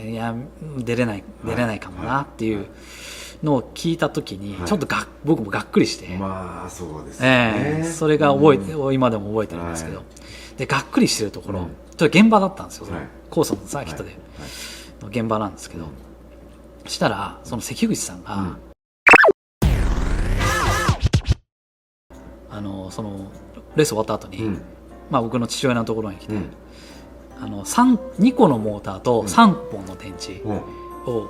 いや出れないかもなっていうのを聞いた時にちょっと僕もがっくりして、まあそうですね、それが今でも覚えてるんですけど、でがっくりしてるところ、ちょっと現場だったんですよ、コースのサーキットでの現場なんですけど、そしたらその関口さんが、そのレース終わった後に、僕の父親のところに来て、2個のモーターと3本の電池を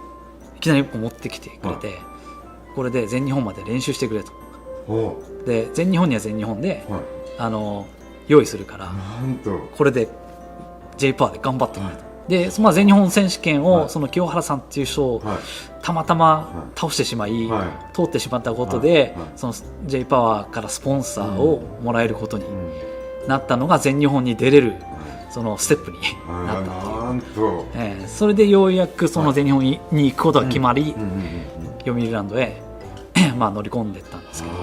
いきなり持ってきてくれて、これで全日本まで練習してくれと。で全日本には全日本で、用意するからこれで J パワーで頑張ってくれと。で全日本選手権をその清原さんっていう人をたまたま倒してしまい、通ってしまったことで、その J パワーからスポンサーをもらえることになったのが全日本に出れるそのステップになったっていう、それでようやくその全日本に行くことが決まり、読売ランドへ乗り込んでいったんですけど、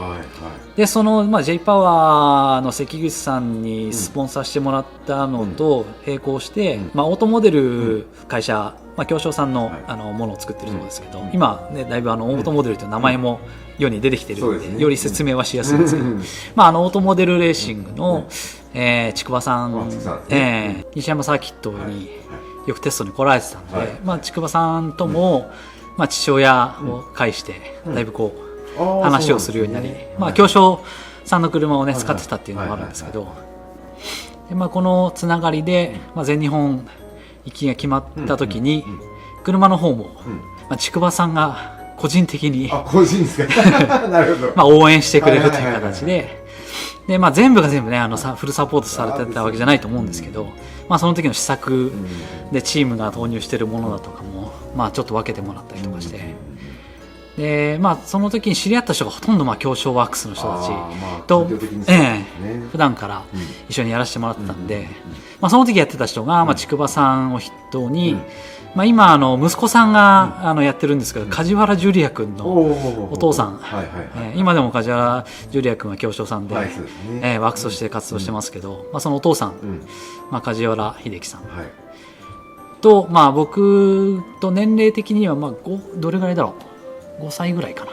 でその、J パワーの関口さんにスポンサーしてもらったのと並行して、オートモデル会社、京商さんの、ものを作ってるところですけど、今ねだいぶオートモデルという名前も世に出てきてるので、より説明はしやすいんですけど、オートモデルレーシングの、筑波さん、西山サーキットによくテストに来られてたので、筑波さんとも、父親を介してだいぶこう、話をするようになり、京商さんの車をね使ってたっていうのもあるんですけど、でこのつながりで、全日本行きが決まった時に、車の方も、筑波さんが個人的に応援してくれるという形で、全部が全部ねフルサポートされてたわけじゃないと思うんですけど、その時の試作でチームが投入しているものだとかも、ちょっと分けてもらったりとかして。でその時に知り合った人がほとんど京商ワークスの人たちと、普段から一緒にやらせてもらってたんで、その時やってた人が、筑波さんを筆頭に、今息子さんがやってるんですけど、梶原ジュリア君のお父さん、今でも梶原ジュリア君は京商さんで、ワークスとして活動してますけど、そのお父さん、梶原秀樹さんと、僕と年齢的にはどれぐらいだろう、5歳ぐらいか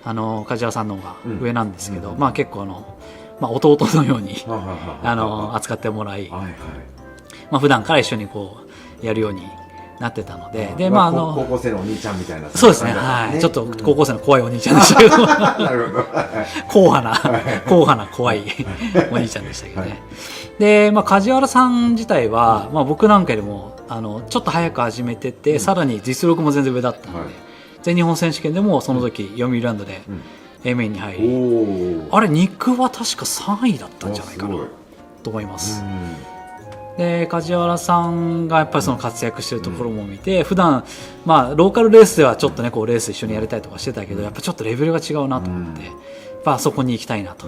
な、梶原さんの方が上なんですけど、結構弟のように扱ってもらい、普段から一緒にこうやるようになってたので、高校生のお兄ちゃんみたいな。そうですね、ちょっと高校生の怖いお兄ちゃんでしたけど硬派な怖いお兄ちゃんでしたけどね。で、梶原さん自体は、僕なんかよりもちょっと早く始めてて、さらに実力も全然上だったので、全日本選手権でもその時読売ランドで A メインに入り、あれ2区は確か3位だったんじゃないかなと思います。で梶原さんがやっぱりその活躍してるところも見て、普段ローカルレースではちょっとねこうレース一緒にやりたいとかしてたけど、やっぱちょっとレベルが違うなと思って、あそこに行きたいなと。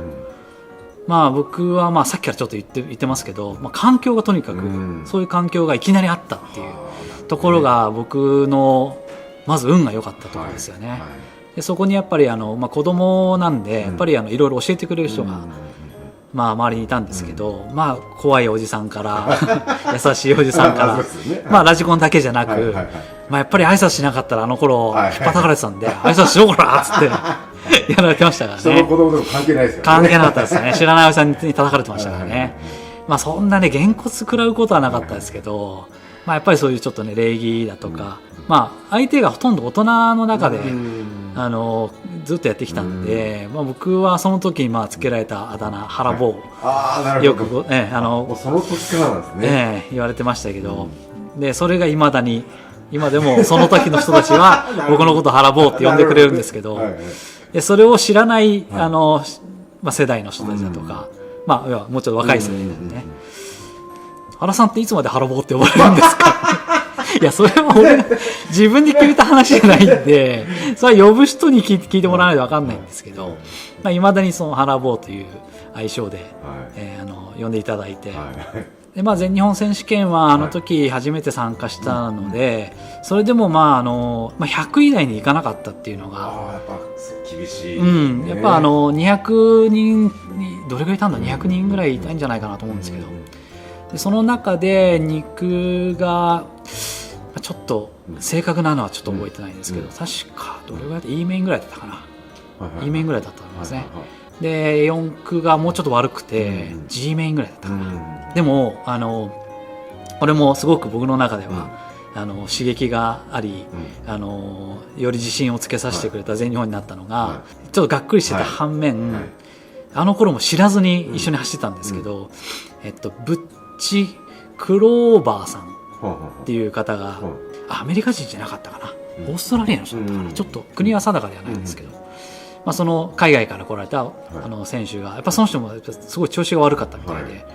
僕はさっきからちょっと言ってますけど、環境がとにかく、そういう環境がいきなりあったっていうところが僕のまず運が良かったところですよね。でそこにやっぱり子供なんで、やっぱりいろいろ教えてくれる人が、周りにいたんですけど、怖いおじさんから優しいおじさんから、ラジコンだけじゃなく、やっぱり挨拶しなかったら引っ叩かれてたんで、挨拶しようかなっつってやられてましたからね。その子供でも関係ないですよね。関係なかったですね。知らないおじさんに叩かれてましたからね。そんなねげんこつ食らうことはなかったですけど、やっぱりそういうちょっとね礼儀だとか、相手がほとんど大人の中でずっとやってきたんで、僕はその時につけられたあだ名腹棒、よくもうその時からなんですね、言われてましたけど、でそれが今でもその時の人たちは僕のこと腹棒って呼んでくれるんですけど、でそれを知らない世代の人たちだとか、もうちょっと若い世代なんでね、原さんっていつまで腹棒って呼ばれるんですかいやそれは俺が自分で決めた話じゃないんで、それは呼ぶ人に聞いてもらわないと分かんないんですけど、いまだにその腹棒という愛称で、呼んでいただいて、で全日本選手権は時初めて参加したので、それでも100位以内に行かなかったっていうのがやっぱ厳しい、やっぱ200人にどれぐらいいたんだ、200人ぐらいいたんじゃないかなと思うんですけど、でその中で2区がちちょっと正確なのはちょっと覚えてないんですけど、確かどれぐらいで E メインぐらいだったかな、E メインぐらいだったと思いますね。で4区がもうちょっと悪くて G メインぐらいだったかな。でもこれもすごく僕の中では刺激があり、より自信をつけさせてくれた全日本になったのが、ちょっとがっくりしてた反面、あの頃も知らずに一緒に走ってたんですけど、ブッチ・クローバーさんっていう方が、アメリカ人じゃなかったかな、オーストラリアの人だったかな、ちょっと国は定かではないんですけど、その海外から来られた選手がやっぱその人もすごい調子が悪かったみたいで、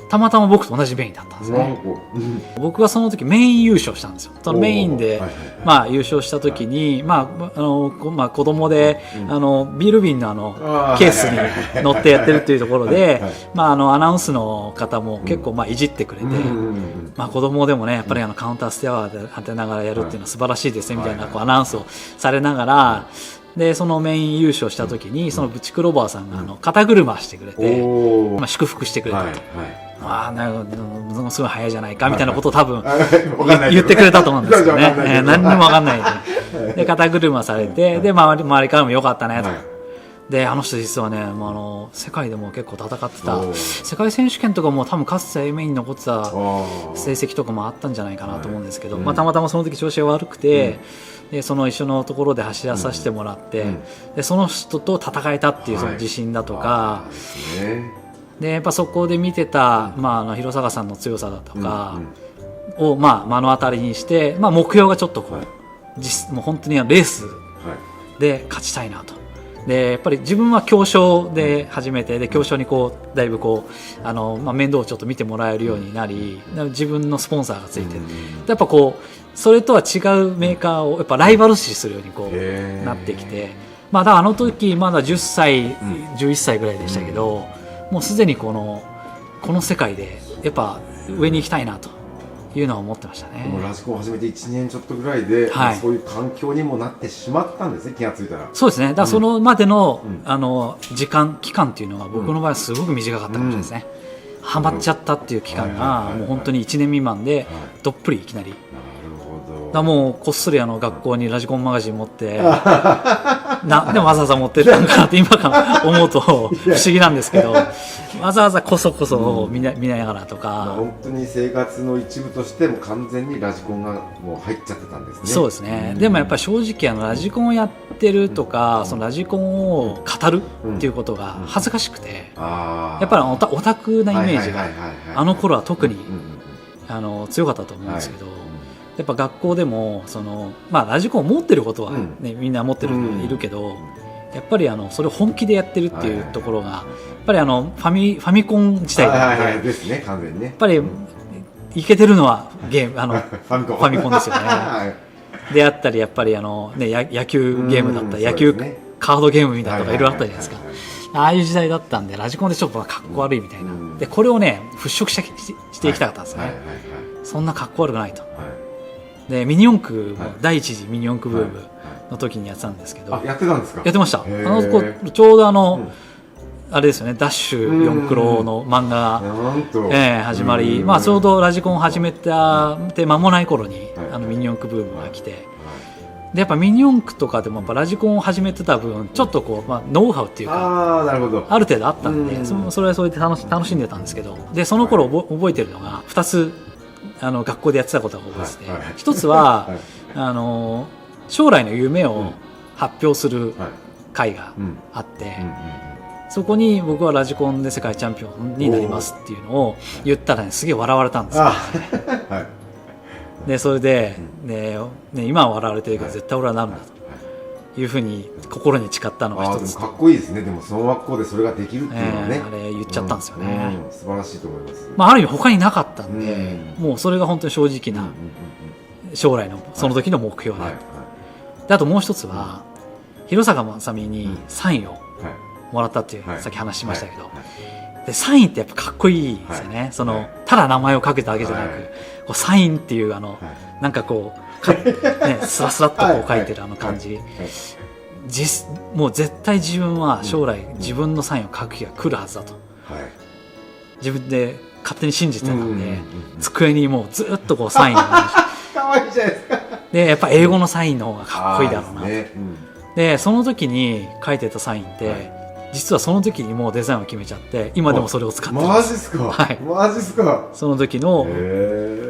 たまたま僕と同じメインだったんですね。僕がその時メイン優勝したんですよ。そのメインで優勝した時に子供でビール瓶のケースに乗ってやってるっていうところでアナウンスの方も結構いじってくれて、子供でもねやっぱりカウンターステアで当てながらやるっていうのは素晴らしいですねみたいなアナウンスをされながら、でそのメイン優勝した時にそのブチクローバーさんが肩車してくれて、祝福してくれたと。すごい早いじゃないかみたいなことを多分言ってくれたと思うんですよね。何にも分かんないで肩車されて、で周りからもよかったねと。であの人実はね世界でも結構戦ってた世界選手権とかも多分かつて A メインに残ってた成績とかもあったんじゃないかなと思うんですけど、たまたまその時調子が悪くて、でその一緒のところで走らさせてもらって、でその人と戦えたっていうその自信だとか、でやっぱそこで見てた、広坂さんの強さだとかを、目の当たりにして、目標がちょっともう本当にレースで勝ちたいなと。でやっぱり自分は競争で始めて、で競争にだいぶ面倒をちょっと見てもらえるようになり、自分のスポンサーがついて、やっぱそれとは違うメーカーをやっぱライバル視するようになってきて、だからあの時まだ10歳、11歳ぐらいでしたけど、もうすでにこの世界でやっぱ上に行きたいなというのは思ってましたね。ラジコンを始めて1年ちょっとぐらいで、そういう環境にもなってしまったんですね、気がついたら。そうですね。だからそのまでの、期間っていうのが僕の場合はすごく短かったかもしれないですね。ハマっちゃったっていう期間がもう本当に1年未満でどっぷりいきなり。だもうこっそり学校にラジコンマガジン持ってでもわざわざ持ってったのかなって今から思うと不思議なんですけど、わざわざこそ見ながらとか、本当に生活の一部としても完全にラジコンがもう入っちゃってたんですね。そうですね。でもやっぱり正直ラジコンをやってるとか、そのラジコンを語るっていうことが恥ずかしくて、やっぱりオタクなイメージがあの頃は特に強かったと思うんですけど、やっぱ学校でもラジコンを持ってることは、みんな持ってる人いるけど、やっぱりそれを本気でやってるっていうところが、やっぱりファミコン自体でですね、完全にね。やっぱりいけてるのはゲームファミコンですよね。であったりやっぱり野球ゲームだったり、野球カードゲームみたいなのがいろいろあったじゃないですか。ああいう時代だったんで、ラジコンでちょっとかっこ悪いみたいな。でこれをね払拭していきたかったんですね。そんなかっこ悪くないと。でミニ四駆も第一次ミニ四駆ブームの時にやってたんですけど、やってたんですか？やってました。ちょうどあれですよね、ダッシュ四クロの漫画が、始まり、ちょうどラジコンを始めたで間もない頃にミニ四駆ブームが来て、でやっぱミニ四駆とかでもやっぱラジコンを始めてた分ちょっとノウハウっていうかある程度あったんで、それはそれで楽しんでたんですけど、でその頃覚えてるのが2つ学校でやってたことが覚えてて、一つは将来の夢を発表する会があって、そこに僕はラジコンで世界チャンピオンになりますっていうのを言ったらね、すげえ笑われたんですよ。でそれで、今は笑われてるけど絶対俺はなるんだというふうに心に誓ったのが一つ。かっこいいですね。でもその学校でそれができるっていうのはね、あれ言っちゃったんですよね。素晴らしいと思います。ある意味他になかったんで、もうそれが本当に正直な将来のその時の目標で、あともう一つは広坂まさみにサインをもらったっていうさっき話しましたけど、でサインってやっぱかっこいいですよね。ただ名前を書けただけじゃなく、サインっていうなんかスラスラっと書いてる感じ、もう絶対自分は将来自分のサインを書く日が来るはずだと、自分で勝手に信じてたんで、机にもうずっとサインを可愛いじゃないですか。でやっぱ英語のサインの方がかっこいいだろうなと。ね、でその時に書いてたサインって、実はその時にもうデザインを決めちゃって今でもそれを使ってます。マジっすか。はい、マジっすか。その時の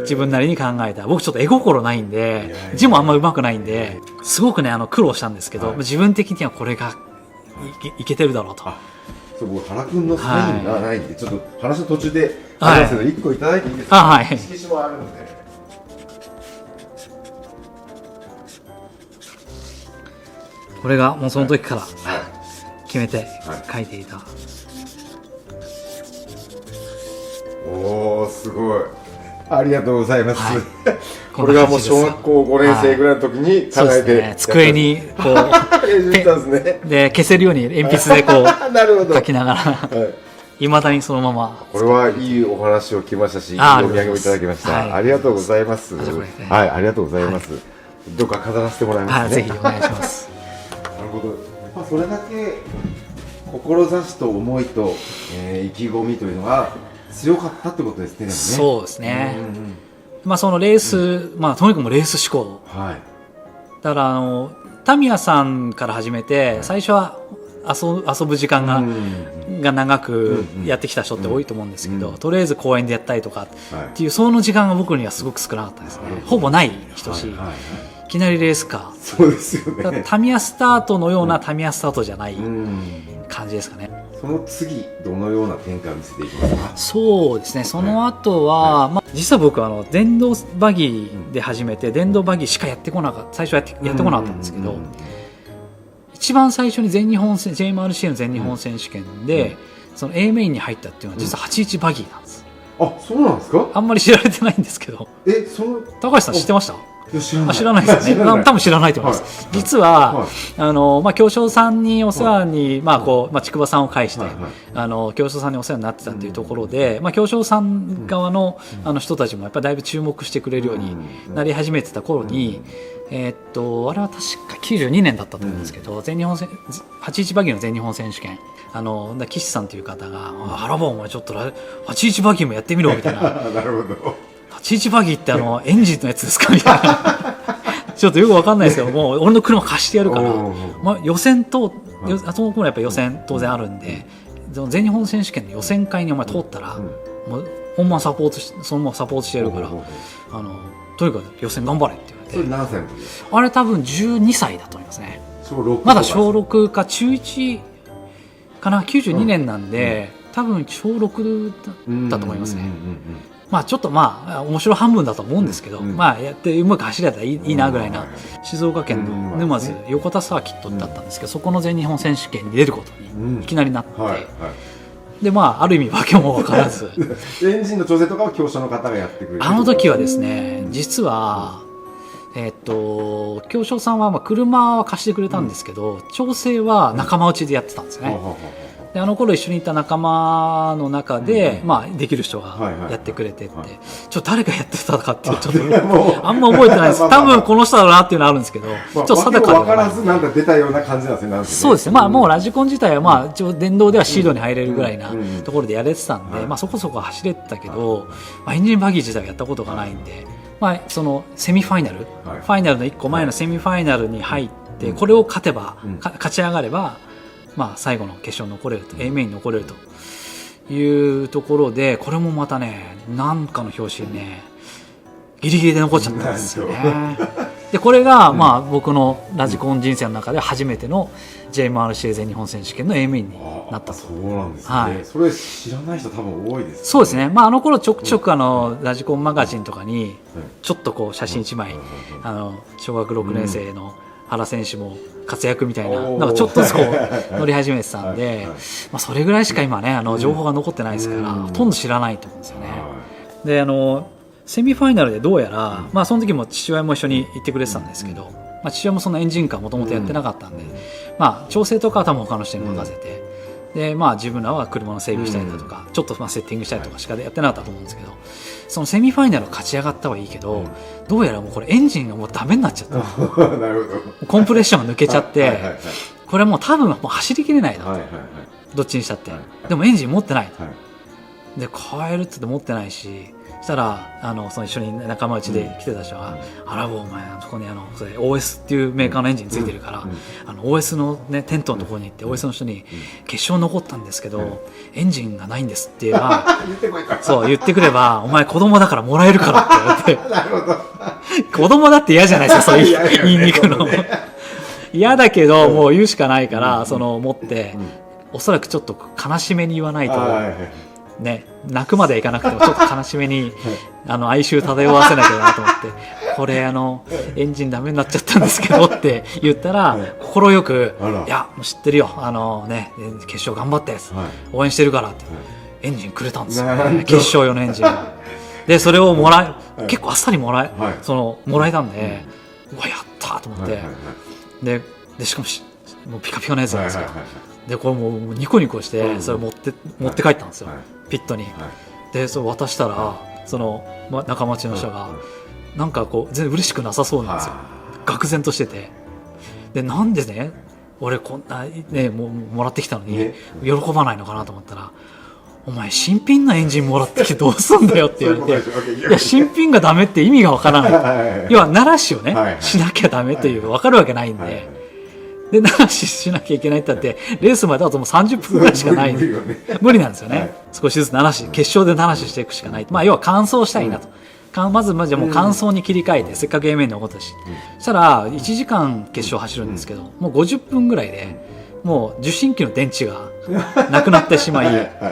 自分なりに考えた、僕ちょっと絵心ないんで字もあんま上手くないんですごくね苦労したんですけど、自分的にはこれがいけてるだろうと。そう、僕原くんのサインがないんで、ちょっと話の途中でありますけど、1個いただいていいですか。はい、色紙もあるので。これがもうその時から決めて書いていた、おお、すごい、ありがとうございます。これがもう小学校5年生ぐらいの時に考えて、机にこうで消せるように鉛筆でこう書きながらいまだにそのまま。これはいいお話を聞きましたし、いいお土産をいただきました。ありがとうございます。はい、ありがとうございます。どっか飾らせてもらいますね。ぜひお願いします。なるほど。それだけ志と思いと意気込みというのが強かったってことですね。そうですね。まあそのレース、まあとにかくレース志向。だからタミヤさんから始めて、最初は遊ぶ時間が長くやってきた人って多いと思うんですけど、とりあえず公園でやったりとかっていうその時間が僕にはすごく少なかったですね。ほぼない人し、いきなりレースカー。そうですよね。タミヤスタートのようなタミヤスタートじゃない感じですかね。その次どのような展開を見せていきますか。そうですね。その後は、まあ実は僕電動バギーで始めて、電動バギーしかやってこなかった。最初やってこなかったんですけど、一番最初にJMRC の全日本選手権で、その A メインに入ったっていうのは実は81バギーなんです。あ、そうなんですか。あんまり知られてないんですけど。高橋さん知ってました？知らないですよね。多分知らないと思います。実はまあ京商さんにお世話に筑波さんを介して京商さんにお世話になってたっていうところで、まあ京商さん側の人たちもやっぱりだいぶ注目してくれるようになり始めてた頃に、あれは確か92年だったと思うんですけど、81バギーの全日本選手権、岸さんという方が「あらばお前ちょっと81バギーもやってみろ」みたいな。なるほど。81バギーってエンジンのやつですかみたいな。ちょっとよくわかんないですけど、もう俺の車貸してやるから、まあ、予選とその頃やっぱ予選当然あるんで、全日本選手権の予選会にお前通ったら、もうそのままサポートしてやるから、とにかく予選頑張れって言われて。それ何歳の時ですか？あれ多分12歳だと思いますね。まだ小6か中1かな。92年なんで、多分小6だと思いますね。まあちょっと面白半分だと思うんですけど、まあやってうまく走れたらいいなぐらいな、静岡県の沼津横田サーキットだったんですけど、そこの全日本選手権に出ることにいきなりなって、である意味わけも分からずエンジンの調整とかは教師の方がやってくれる。あの時はですね、実は教師さんは車は貸してくれたんですけど、調整は仲間内でやってたんですね。で頃一緒にいた仲間の中で、できる人がやってくれてって、誰がやってたかっていうちょっとあんま覚えてないです。多分この人だろうなっていうのはあるんですけど、ちょっと定かでは分からずなんか出たような感じなんですね。そうですね。もうラジコン自体は電動ではシードに入れるぐらいなところでやれてたんで、そこそこ走れてたけど、エンジンバギー自体はやったことがないんで、そのセミファイナル、ファイナルの1個前のセミファイナルに入って、これを勝てば、勝ち上がれば、最後の決勝に残れると、A メインに残れるというところで、これもまたね、なんかの表紙にね、ギリギリで残っちゃったんですよね。でこれが、僕のラジコン人生の中で初めての JMRCA 全日本選手権の A メインになったと。そうなんですね。それ知らない人多分多いですね。そうですね。頃ちょくちょくラジコンマガジンとかにちょっと写真1枚、小学6年生の原選手も活躍みたいな、なんかちょっとずつ乗り始めてたんで、それぐらいしか今ね情報が残ってないですから、ほとんど知らないと思うんですよね。でセミファイナルでどうやら、その時も父親も一緒に行ってくれてたんですけど、父親もそんなエンジンカーもともとやってなかったんで、調整とかは多分他の人に任せて、で自分らは車の整備したりだとか、ちょっとセッティングしたりとかしかやってなかったと思うんですけど、そのセミファイナルを勝ち上がったはいいけど、どうやらもうこれエンジンがもうダメになっちゃった。なるほど。コンプレッションが抜けちゃって、これはもう多分もう走りきれないなと、どっちにしたって。でもエンジン持ってない、で変えるって言って持ってないし、したらその一緒に仲間内で来てた人が「あらお前そこにそれ OS っていうメーカーのエンジンついてるから、OS のねテントのところに行って OS の人に決勝残ったんですけど、エンジンがないんですって言えばそう言ってくればお前子供だからもらえるからって言われてなるほど子供だって嫌じゃないですかそういう言いに行くの嫌だけどもう言うしかないから持っておそらくちょっと悲しめに言わないとね、泣くまでいかなくてもちょっと悲しめに哀愁漂わせなきゃなと思ってこれエンジンダメになっちゃったんですけどって言ったら快く「いやもう知ってるよね決勝頑張って応援してるから」ってエンジンくれたんですよ、決勝用のエンジンでそれを結構あっさりもらえたんでうわやったと思ってでしかももうピカピカのやつじゃないですか。でこれもうニコニコしてそれ持って帰ったんですよ、ピットに。でそれ渡したら仲間内の人がなんか全然嬉しくなさそうなんですよ、愕然としてて。でなんでね俺こんなねもらってきたのに喜ばないのかなと思ったら「お前新品のエンジンもらってきてどうすんだよ」って言われていや新品がダメって意味がわからない要は鳴らしをねしなきゃダメという分かるわけないんで。で鳴らししなきゃいけないって言ってレースまであともう30分ぐらいしかない無理なんですよね、少しずつ鳴らし決勝で鳴らししていくしかない、要は完走したいなと、まずもう完走に切り替えて、せっかく A 面に残ったし、そしたら1時間決勝走るんですけど、もう50分ぐらいでもう受信機の電池がなくなってしまい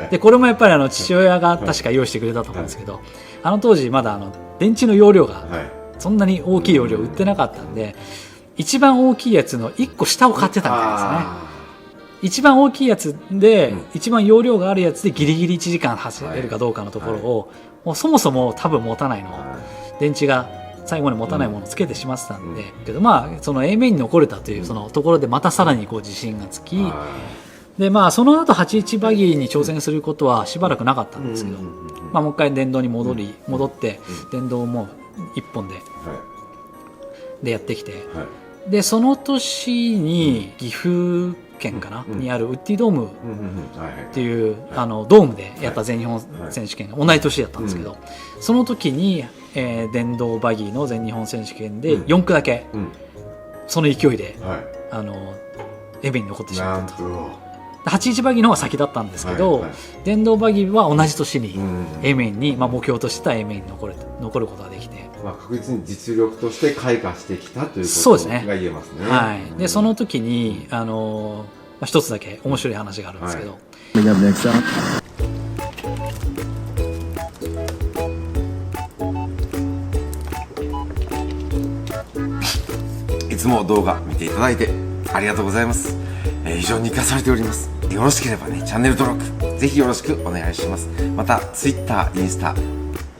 でこれもやっぱり父親が確か用意してくれたと思うんですけど、当時まだ電池の容量がそんなに大きい容量売ってなかったんで一番大きいやつの1個下を買ってたみたいですね。一番大きいやつで、一番容量があるやつでギリギリ1時間走れるかどうかのところを、もうそもそも多分持たないの、電池が最後に持たないものをつけてしまってたんで、けどその A 面に残れたというそのところでまたさらに自信がつき、でその後81バギーに挑戦することはしばらくなかったんですけど、もう一回電動に戻って電動も1本でやってきて。でその年に岐阜県かな、にあるウッディドームっていうドームでやった全日本選手権が同じ年だったんですけど、その時に、電動バギーの全日本選手権で4区だけ、その勢いで、エベに残ってしまったと。81バギーの方が先だったんですけど、電動バギーは同じ年に A 面に、目標としてた A 面に残ることができて、確実に実力として開花してきたということが言えますね。はい、でその時に一つだけ面白い話があるんですけど、いつも動画見ていただいてありがとうございます。非常に活かされております。よろしければねチャンネル登録ぜひよろしくお願いします。また Twitter、インスタ、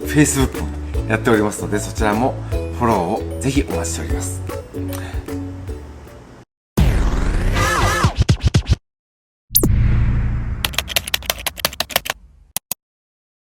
Facebook もやっておりますので、そちらもフォローをぜひお待ちしております。